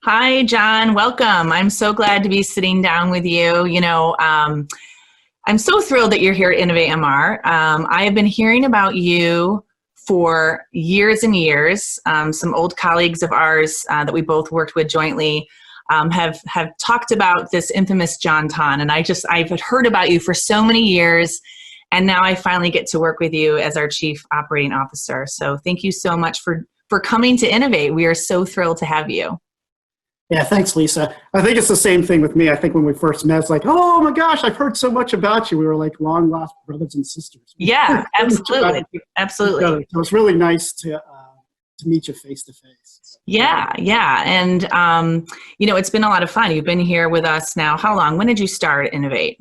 Hi, John. Welcome. I'm so glad to be sitting down with you. I'm so thrilled that you're here at InnovateMR. I have been hearing about you for years and years. Some old colleagues of ours that we both worked with jointly have talked about this infamous John Ton, and I've heard about you for so many years, and now I finally get to work with you as our Chief Operating Officer. So thank you so much for coming to Innovate. We are so thrilled to have you. Yeah, thanks, Lisa. I think it's the same thing with me. I think when we first met, it's like, oh my gosh, I've heard so much about you. We were like long lost brothers and sisters. Yeah, absolutely. Absolutely. So it's really nice to meet you face to face. Yeah, yeah. And, it's been a lot of fun. You've been here with us now. How long? When did you start Innovate?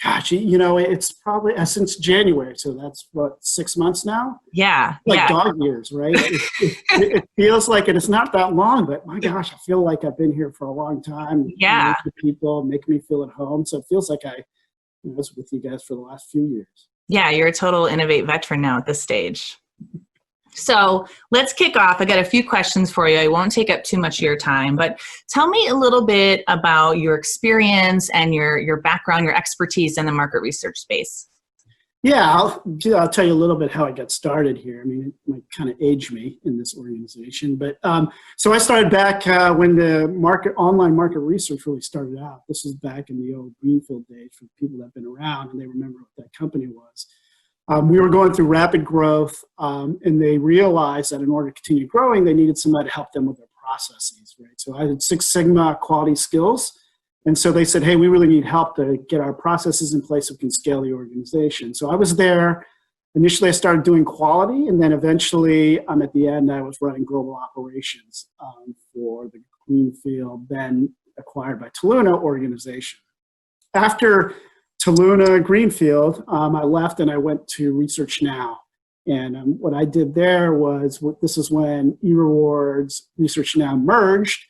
Gosh, it's probably since January. So that's what, 6 months now? Yeah. Dog years, right? It feels like it. It's not that long, but my gosh, I feel like I've been here for a long time. Yeah. People make me feel at home. So it feels like I was with you guys for the last few years. Yeah, you're a total Innovate veteran now at this stage. So let's kick off. I got a few questions for you. I won't take up too much of your time, but tell me a little bit about your experience and your background, your expertise in the market research space. Yeah, I'll tell you a little bit how I got started here. I mean, it might kind of age me in this organization, but so I started back when the online market research really started out. This was back in the old Greenfield days for people that have been around and they remember what that company was. We were going through rapid growth, and they realized that in order to continue growing, they needed somebody to help them with their processes, right? So I had Six Sigma quality skills, and so they said, hey, we really need help to get our processes in place so we can scale the organization. So I was there. Initially, I started doing quality, and then eventually, at the end, I was running global operations for the Greenfield, then acquired by Taluna organization. After Taluna Greenfield, I left and I went to Research Now. And what I did there was, this is when eRewards, Research Now merged.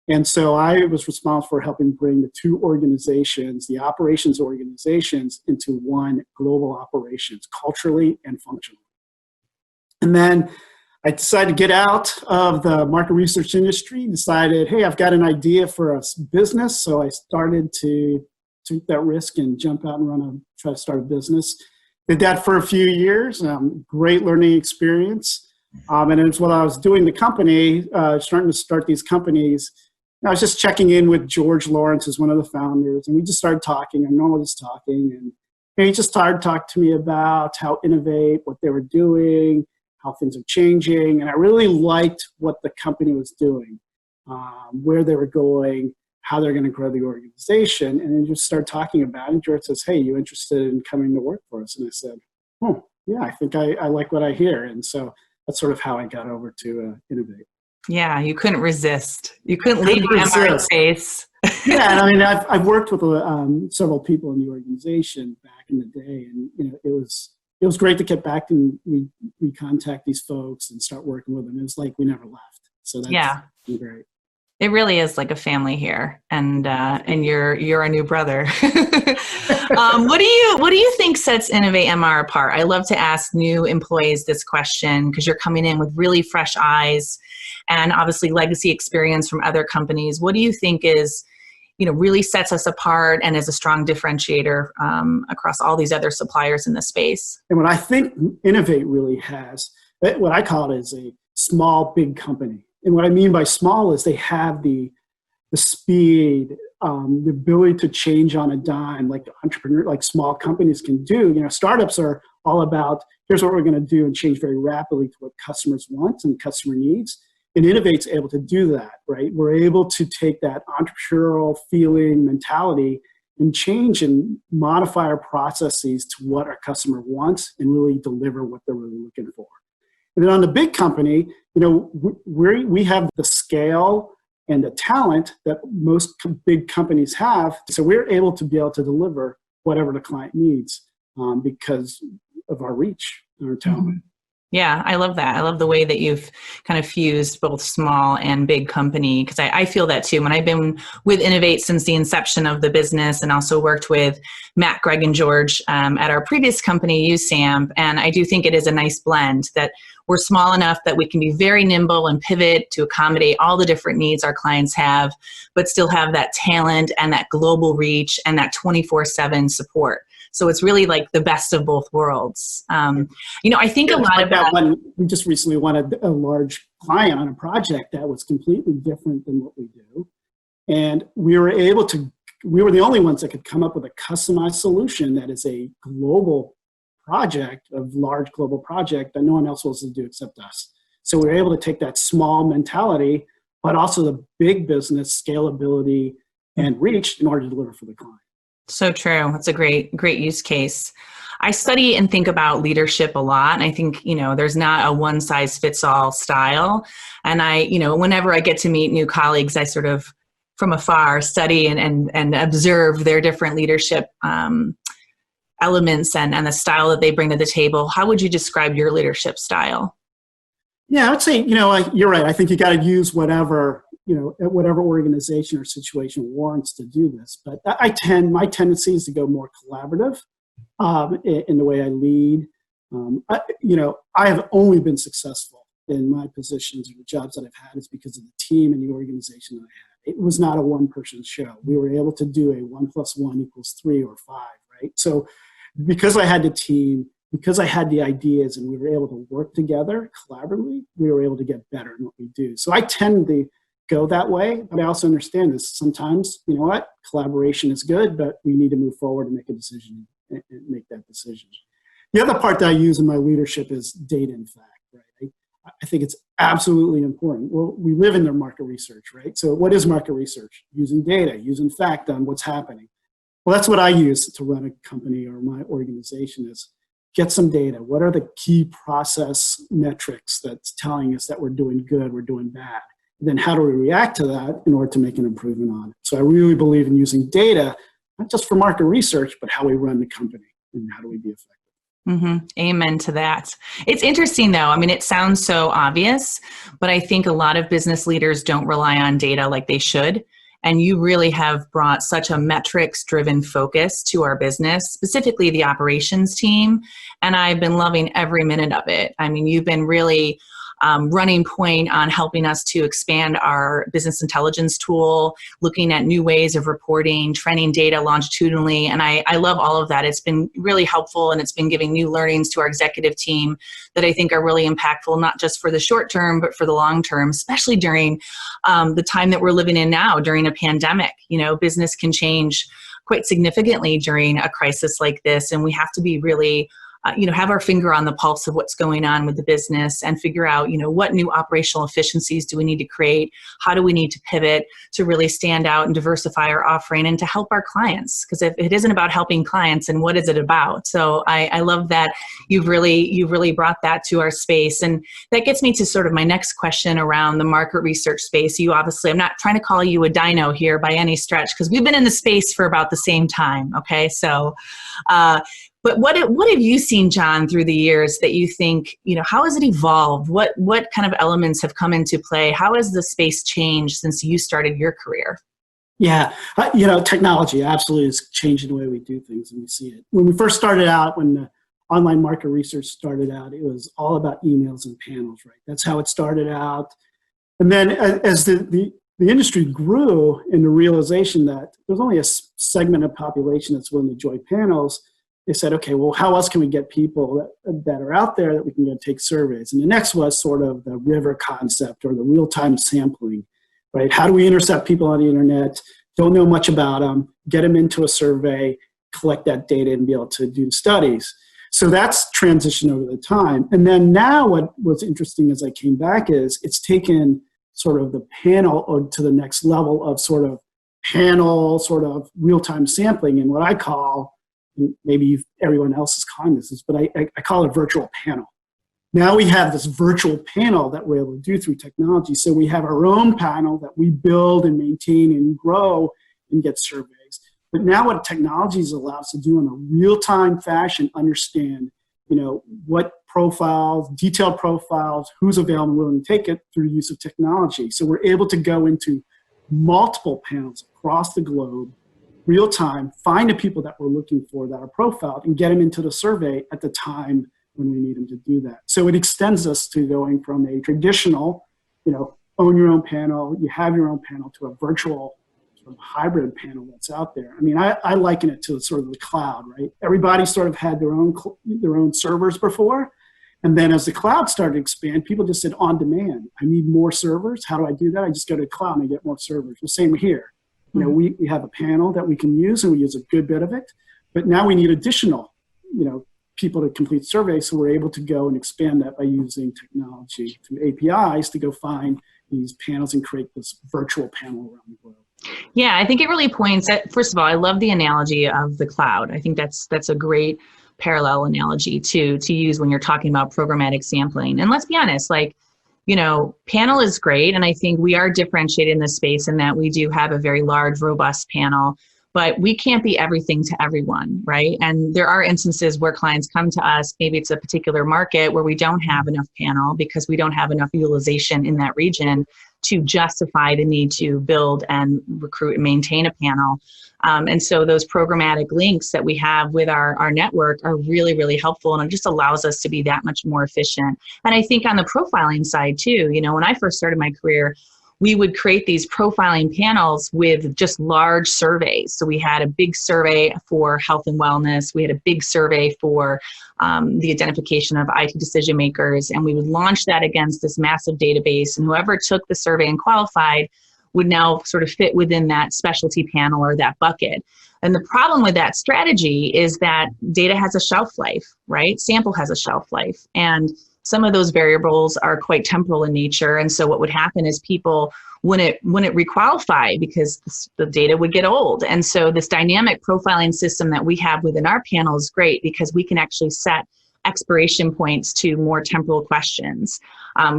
And so I was responsible for helping bring the two organizations, the operations organizations, into one global operations, culturally and functionally. And then I decided to get out of the market research industry, decided, hey, I've got an idea for a business. So I started to take that risk and jump out and try to start a business. Did that for a few years, great learning experience. And it's while I was doing the company, starting to start these companies, I was just checking in with George Lawrence, who's one of the founders, and we just started talking. I know just talking, and he just started talking to me about how Innovate, what they were doing, how things are changing, and I really liked what the company was doing, where they were going, how they're going to grow the organization. And then just start talking about it. George says, hey, you interested in coming to work for us? And I said, oh, yeah, I think I like what I hear. And so that's sort of how I got over to Innovate. Yeah, you couldn't resist. You couldn't leave the MR space. Yeah, and I mean, I've worked with several people in the organization back in the day, and it was great to get back and we contact these folks and start working with them. It was like we never left. So that's great. It really is like a family here, and you're a new brother. What do you think sets InnovateMR apart? I love to ask new employees this question because you're coming in with really fresh eyes, and obviously legacy experience from other companies. What do you think is, really sets us apart and is a strong differentiator across all these other suppliers in the space? And what I think Innovate really has, what I call it is a small, big company. And what I mean by small is they have the speed, the ability to change on a dime, like small companies can do. Startups are all about, here's what we're going to do and change very rapidly to what customers want and customer needs. And Innovate's able to do that, right? We're able to take that entrepreneurial feeling mentality and change and modify our processes to what our customer wants and really deliver what they're really looking for. And then on the big company, we have the scale and the talent that most big companies have. So we're able to be able to deliver whatever the client needs because of our reach and our talent. Yeah, I love that. I love the way that you've kind of fused both small and big company, because I feel that too. When I've been with Innovate since the inception of the business, and also worked with Matt, Greg, and George at our previous company, USAMP, and I do think it is a nice blend that we're small enough that we can be very nimble and pivot to accommodate all the different needs our clients have, but still have that talent and that global reach and that 24/7 support. So it's really like the best of both worlds. I think a lot of that. We just recently won a large client on a project that was completely different than what we do. And we were the only ones that could come up with a customized solution that is a global project, a large global project that no one else was to do except us. So we were able to take that small mentality, but also the big business scalability and reach in order to deliver for the client. So true. That's a great use case. I study and think about leadership a lot. And I think, there's not a one size fits all style. And whenever I get to meet new colleagues, I sort of from afar study and observe their different leadership elements and the style that they bring to the table. How would you describe your leadership style? Yeah, I would say, you're right. I think you got to use whatever organization or situation warrants to do this. But my tendency is to go more collaborative in the way I lead. I have only been successful in my positions or the jobs that I've had is because of the team and the organization that I had. It was not a one-person show. We were able to do a 1 + 1 = 3 or 5, right? So because I had the team, because I had the ideas and we were able to work together collaboratively, we were able to get better in what we do. So I tend to go that way, but I also understand this. Sometimes, collaboration is good, but we need to move forward and make a decision and make that decision. The other part that I use in my leadership is data and fact, right? I think it's absolutely important. Well, we live in the market research, right? So what is market research? Using data, using fact on what's happening. Well, that's what I use to run a company or my organization is get some data. What are the key process metrics that's telling us that we're doing good, we're doing bad? Then how do we react to that in order to make an improvement on it? So I really believe in using data, not just for market research, but how we run the company and how do we be effective. Mm-hmm. Amen to that. It's interesting though. I mean, it sounds so obvious, but I think a lot of business leaders don't rely on data like they should. And you really have brought such a metrics-driven focus to our business, specifically the operations team. And I've been loving every minute of it. I mean, you've been really running point on helping us to expand our business intelligence tool, looking at new ways of reporting, trending data longitudinally. And I love all of that. It's been really helpful, and it's been giving new learnings to our executive team that I think are really impactful, not just for the short term, but for the long term, especially during the time that we're living in now, during a pandemic. Business can change quite significantly during a crisis like this, and we have to be really have our finger on the pulse of what's going on with the business and figure out, what new operational efficiencies do we need to create? How do we need to pivot to really stand out and diversify our offering and to help our clients? Because if it isn't about helping clients, and what is it about? So I love that you've really brought that to our space. And that gets me to sort of my next question around the market research space. You obviously, I'm not trying to call you a dino here by any stretch, because we've been in the space for about the same time. Okay. So, but what have you seen, John, through the years that you think, how has it evolved? What kind of elements have come into play? How has the space changed since you started your career? Yeah, technology absolutely is changing the way we do things, and we see it. When we first started out, when the online market research started out, it was all about emails and panels, right? That's how it started out. And then as the industry grew, and the realization that there's only a segment of population that's willing to join panels, they said, okay, well, how else can we get people that are out there that we can go take surveys? And the next was sort of the river concept, or the real-time sampling, right? How do we intercept people on the internet, don't know much about them, get them into a survey, collect that data, and be able to do studies? So that's transitioned over the time. And then now what was interesting as I came back is it's taken sort of the panel to the next level of sort of panel, sort of real-time sampling, and what I call, maybe everyone else is calling this, but I call it virtual panel. Now we have this virtual panel that we're able to do through technology. So we have our own panel that we build and maintain and grow and get surveys. But now what technology allows us to do in a real-time fashion, understand, what profiles, detailed profiles, who's available and willing to take it through the use of technology. So we're able to go into multiple panels across the globe, real time, find the people that we're looking for that are profiled and get them into the survey at the time when we need them to do that. So it extends us to going from a traditional, own your own panel, you have your own panel, to a virtual sort of hybrid panel that's out there. I mean, I liken it to sort of the cloud, right? Everybody sort of had their own servers before. And then as the cloud started to expand, people just said on demand, I need more servers. How do I do that? I just go to the cloud and I get more servers. The same here. We have a panel that we can use, and we use a good bit of it. But now we need additional, people to complete surveys. So we're able to go and expand that by using technology through APIs to go find these panels and create this virtual panel around the globe. Yeah, I think it really points at, first of all, I love the analogy of the cloud. I think that's a great parallel analogy to use when you're talking about programmatic sampling. And let's be honest, panel is great. And I think we are differentiated in this space in that we do have a very large, robust panel, but we can't be everything to everyone, right? And there are instances where clients come to us, maybe it's a particular market where we don't have enough panel because we don't have enough utilization in that region to justify the need to build and recruit and maintain a panel. And so those programmatic links that we have with our network are really, really helpful, and it just allows us to be that much more efficient. And I think on the profiling side too, when I first started my career, we would create these profiling panels with just large surveys. So we had a big survey for health and wellness. We had a big survey for the identification of IT decision makers. And we would launch that against this massive database. And whoever took the survey and qualified would now sort of fit within that specialty panel or that bucket. And the problem with that strategy is that data has a shelf life, right? Sample has a shelf life. And some of those variables are quite temporal in nature. And so what would happen is people wouldn't requalify because the data would get old. And so this dynamic profiling system that we have within our panel is great because we can actually set expiration points to more temporal questions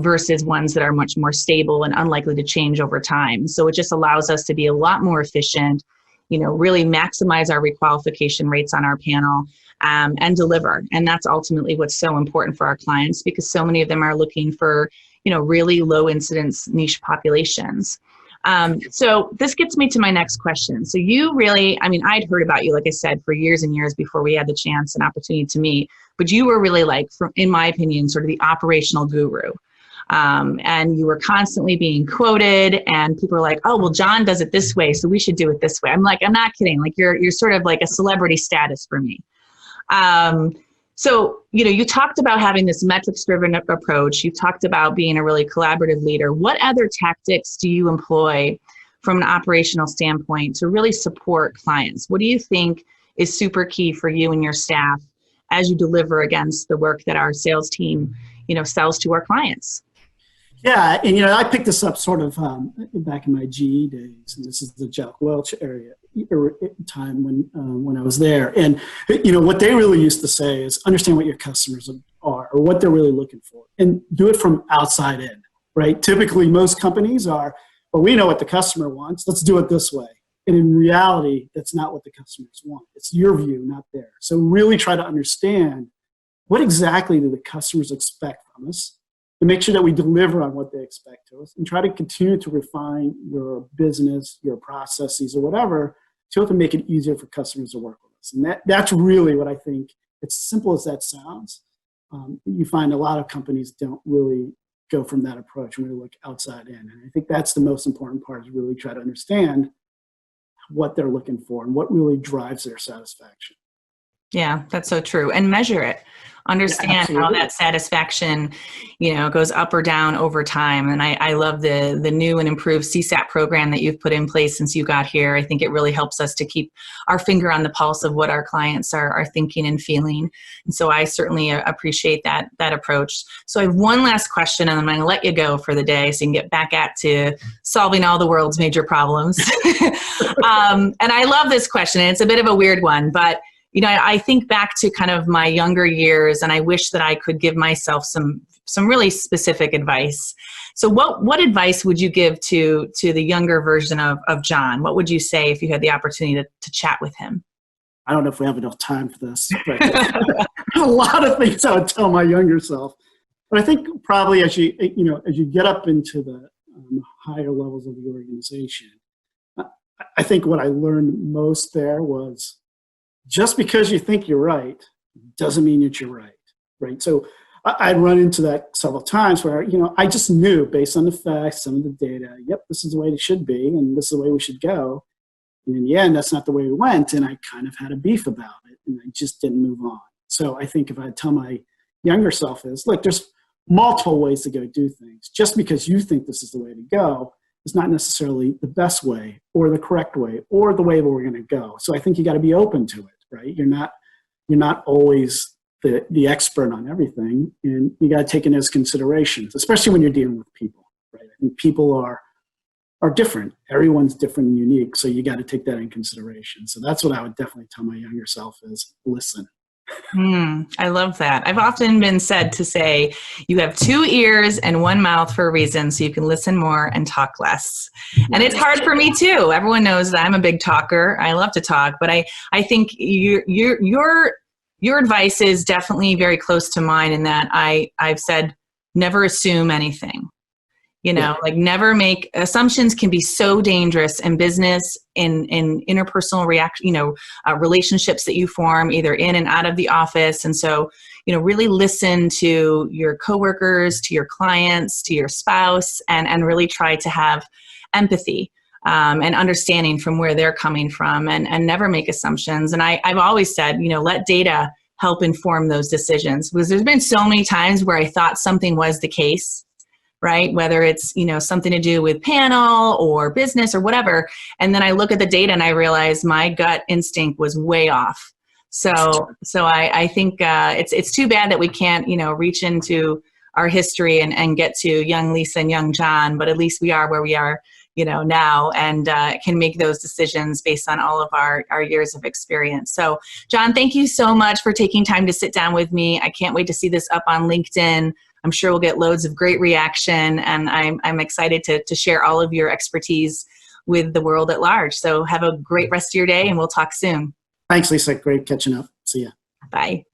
versus ones that are much more stable and unlikely to change over time. So it just allows us to be a lot more efficient, really maximize our requalification rates on our panel and deliver. And that's ultimately what's so important for our clients because so many of them are looking for, really low incidence niche populations. So this gets me to my next question. So you really, I'd heard about you, like I said, for years and years before we had the chance and opportunity to meet, but you were really in my opinion, sort of the operational guru. And you were constantly being quoted and people were like, oh, well, John does it this way, so we should do it this way. I'm like, I'm not kidding. Like you're sort of like a celebrity status for me. So, you talked about having this metrics-driven approach. You talked about being a really collaborative leader. What other tactics do you employ from an operational standpoint to really support clients? What do you think is super key for you and your staff as you deliver against the work that our sales team, sells to our clients? Yeah, and I picked this up sort of back in my GE days, and this is the Jack Welch time when I was there. And what they really used to say is understand what your customers are or what they're really looking for, and do it from outside in. Right? Typically, most companies are, well, we know what the customer wants. Let's do it this way. And in reality, that's not what the customers want. It's your view, not theirs. So really try to understand what exactly do the customers expect from us, to make sure that we deliver on what they expect to us, and try to continue to refine your business, your processes, or whatever, to make it easier for customers to work with us. And that's really what I think, as simple as that sounds, you find a lot of companies don't really go from that approach and really look outside in. And I think that's the most important part, is really try to understand what they're looking for and what really drives their satisfaction. Yeah, that's so true. And measure it. Understand how that satisfaction, goes up or down over time. And I love the new and improved CSAT program that you've put in place since you got here. I think it really helps us to keep our finger on the pulse of what our clients are thinking and feeling. And so I certainly appreciate that approach. So I have one last question, and I'm going to let you go for the day so you can get back to solving all the world's major problems. And I love this question. And it's a bit of a weird one, but I think back to kind of my younger years, and I wish that I could give myself some really specific advice. So what advice would you give to the younger version of John? What would you say if you had the opportunity to chat with him? I don't know if we have enough time for this, but there's a lot of things I would tell my younger self. But I think probably as you get up into the higher levels of the organization, I think what I learned most there was just because you think you're right doesn't mean that you're right, right? So I'd run into that several times where, I just knew based on the facts, some of the data, yep, this is the way it should be, and this is the way we should go. And in the end, that's not the way we went, and I kind of had a beef about it, and I just didn't move on. So I think if I tell my younger self is, look, there's multiple ways to go do things. Just because you think this is the way to go is not necessarily the best way or the correct way or the way that we're going to go. So I think you got to be open to it, right? You're not always the expert on everything, and you got to take in those considerations, especially when you're dealing with people, right? I think people are different. Everyone's different and unique, so you got to take that in consideration. So that's what I would definitely tell my younger self is listen. I love that. I've often been said to say you have 2 ears and 1 mouth for a reason, so you can listen more and talk less. And it's hard for me too. Everyone knows that I'm a big talker. I love to talk, but I think your advice is definitely very close to mine in that I've said never assume anything. Like never make assumptions can be so dangerous in business, in interpersonal relationships that you form either in and out of the office. And so, really listen to your coworkers, to your clients, to your spouse, and really try to have empathy and understanding from where they're coming from, and never make assumptions. And I've always said, let data help inform those decisions, because there's been so many times where I thought something was the case, right? Whether it's, something to do with panel or business or whatever. And then I look at the data and I realize my gut instinct was way off. So I think it's too bad that we can't, reach into our history and get to young Lisa and young John, but at least we are where we are, now, and can make those decisions based on all of our years of experience. So John, thank you so much for taking time to sit down with me. I can't wait to see this up on LinkedIn. I'm sure we'll get loads of great reaction, and I'm excited to share all of your expertise with the world at large. So have a great rest of your day, and we'll talk soon. Thanks, Lisa. Great catching up. See ya. Bye.